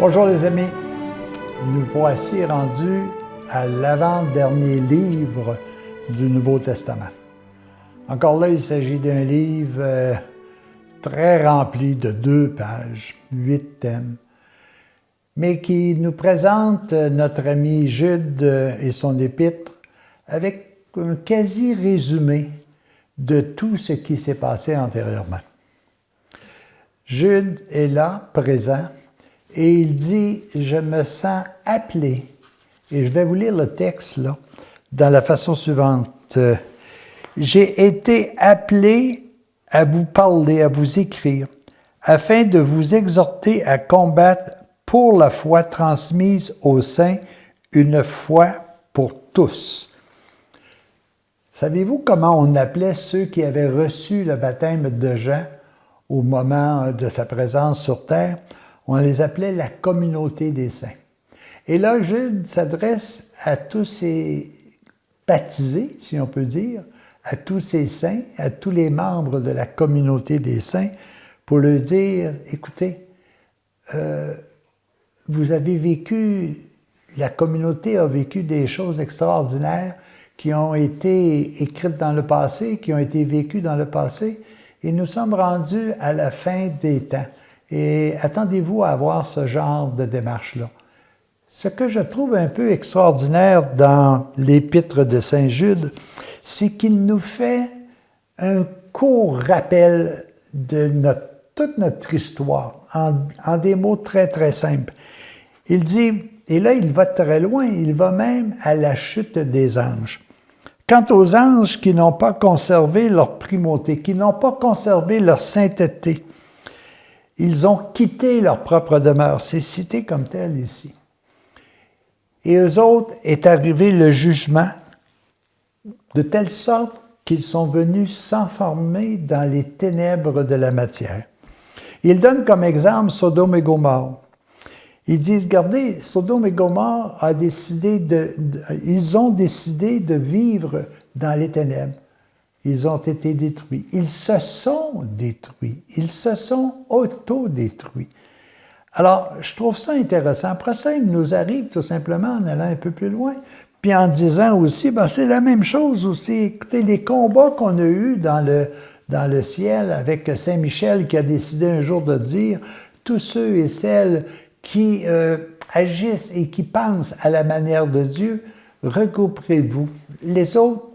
Bonjour les amis, nous voici rendus à l'avant-dernier livre du Nouveau Testament. Encore là, il s'agit d'un livre très rempli de 2 pages, 8 thèmes, mais qui nous présente notre ami Jude et son épître avec un quasi-résumé de tout ce qui s'est passé antérieurement. Jude est là, présent, et il dit « Je me sens appelé ». Et je vais vous lire le texte là, dans la façon suivante. « J'ai été appelé à vous parler, à vous écrire, afin de vous exhorter à combattre pour la foi transmise aux saints, une foi pour tous. » Savez-vous comment on appelait ceux qui avaient reçu le baptême de Jean au moment de sa présence sur terre? On les appelait la communauté des saints. Et là, Jude s'adresse à tous ces baptisés, si on peut dire, à tous ces saints, à tous les membres de la communauté des saints, pour leur dire, écoutez, vous avez vécu, la communauté a vécu des choses extraordinaires qui ont été écrites dans le passé, qui ont été vécues dans le passé, et nous sommes rendus à la fin des temps. Et attendez-vous à avoir ce genre de démarche-là. Ce que je trouve un peu extraordinaire dans l'épître de Saint Jude, c'est qu'il nous fait un court rappel de toute notre histoire, en des mots très, très simples. Il dit, et là il va très loin, il va même à la chute des anges. Quant aux anges qui n'ont pas conservé leur primauté, qui n'ont pas conservé leur sainteté, ils ont quitté leur propre demeure. C'est cité comme tel ici. Et eux autres est arrivé le jugement, de telle sorte qu'ils sont venus s'enfermer dans les ténèbres de la matière. Ils donnent comme exemple Sodome et Gomorrhe. Ils disent, regardez, Sodome et Gomorrhe ils ont décidé de vivre dans les ténèbres. Ils ont été détruits. Ils se sont détruits. Ils se sont auto-détruits. Alors, je trouve ça intéressant. Après ça, il nous arrive tout simplement en allant un peu plus loin, puis en disant aussi, c'est la même chose aussi. Écoutez, les combats qu'on a eus dans le ciel avec Saint-Michel qui a décidé un jour de dire, tous ceux et celles qui agissent et qui pensent à la manière de Dieu, regrouperez-vous. Les autres,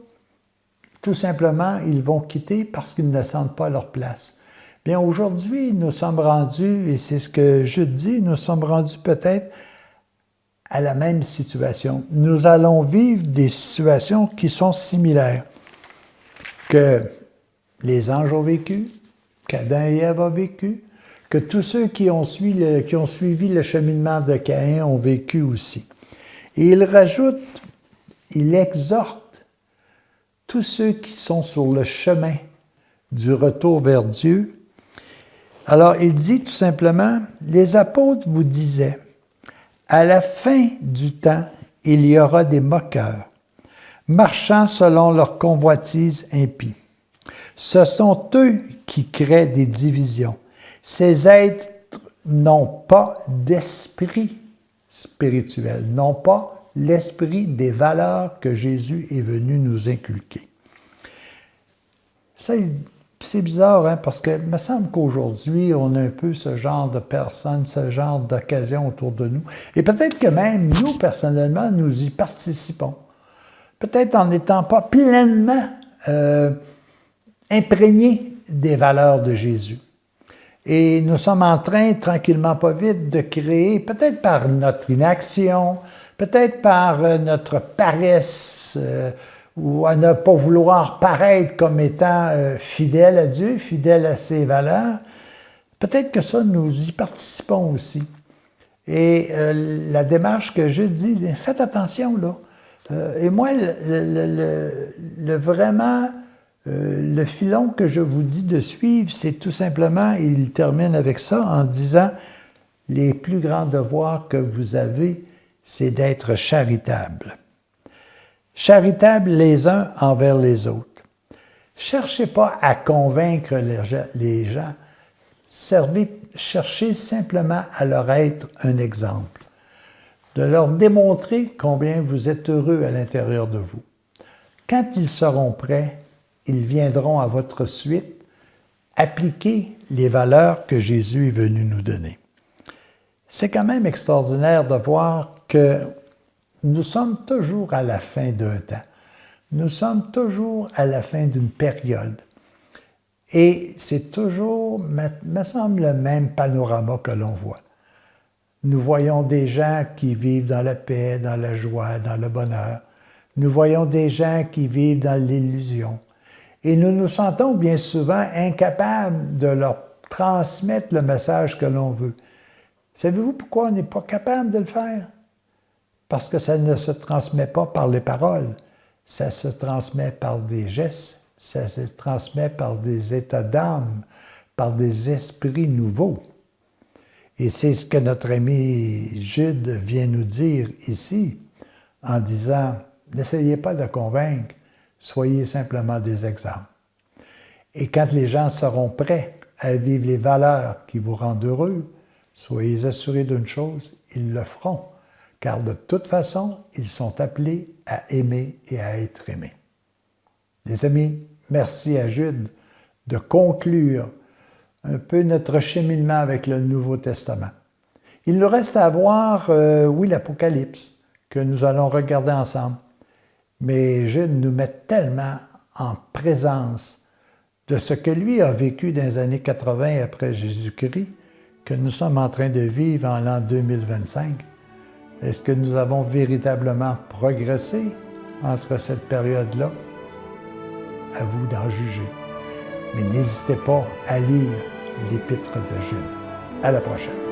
tout simplement, ils vont quitter parce qu'ils ne sentent pas leur place. Bien, aujourd'hui, nous sommes rendus, et c'est ce que je dis, nous sommes rendus peut-être à la même situation. Nous allons vivre des situations qui sont similaires, que les anges ont vécu, qu'Adam et Ève ont vécu, que tous ceux qui ont suivi le cheminement de Caïn ont vécu aussi. Et il rajoute, il exhorte tous ceux qui sont sur le chemin du retour vers Dieu. Alors, il dit tout simplement, les apôtres vous disaient, à la fin du temps, il y aura des moqueurs, marchant selon leur convoitise impie. Ce sont eux qui créent des divisions. Ces êtres n'ont pas d'esprit spirituel, n'ont pas l'esprit des valeurs que Jésus est venu nous inculquer. Ça, c'est bizarre, hein, parce que il me semble qu'aujourd'hui, on a un peu ce genre de personnes, ce genre d'occasions autour de nous. Et peut-être que même nous, personnellement, nous y participons. Peut-être en n'étant pas pleinement imprégnés des valeurs de Jésus. Et nous sommes en train, tranquillement pas vite, de créer, peut-être par notre inaction, peut-être par notre paresse ou à ne pas vouloir paraître comme étant fidèle à Dieu, fidèle à ses valeurs, peut-être que ça, nous y participons aussi. Et la démarche que je dis, faites attention là. Et moi, vraiment, le filon que je vous dis de suivre, c'est tout simplement, et il termine avec ça en disant, les plus grands devoirs que vous avez, c'est d'être charitable. Charitables les uns envers les autres. Cherchez pas à convaincre les gens. cherchez simplement à leur être un exemple, de leur démontrer combien vous êtes heureux à l'intérieur de vous. Quand ils seront prêts, ils viendront à votre suite appliquer les valeurs que Jésus est venu nous donner. C'est quand même extraordinaire de voir que nous sommes toujours à la fin d'un temps. Nous sommes toujours à la fin d'une période. Et c'est toujours, me semble, le même panorama que l'on voit. Nous voyons des gens qui vivent dans la paix, dans la joie, dans le bonheur. Nous voyons des gens qui vivent dans l'illusion. Et nous nous sentons bien souvent incapables de leur transmettre le message que l'on veut. Savez-vous pourquoi on n'est pas capable de le faire? Parce que ça ne se transmet pas par les paroles. Ça se transmet par des gestes, ça se transmet par des états d'âme, par des esprits nouveaux. Et c'est ce que notre ami Jude vient nous dire ici, en disant, n'essayez pas de convaincre, soyez simplement des exemples. Et quand les gens seront prêts à vivre les valeurs qui vous rendent heureux, soyez assurés d'une chose, ils le feront, car de toute façon, ils sont appelés à aimer et à être aimés. Les amis, merci à Jude de conclure un peu notre cheminement avec le Nouveau Testament. Il nous reste à voir, l'Apocalypse, que nous allons regarder ensemble. Mais Jude nous met tellement en présence de ce que lui a vécu dans les années 80 après Jésus-Christ, que nous sommes en train de vivre en l'an 2025. Est-ce que nous avons véritablement progressé entre cette période-là? À vous d'en juger. Mais n'hésitez pas à lire l'Épître de Jude. À la prochaine.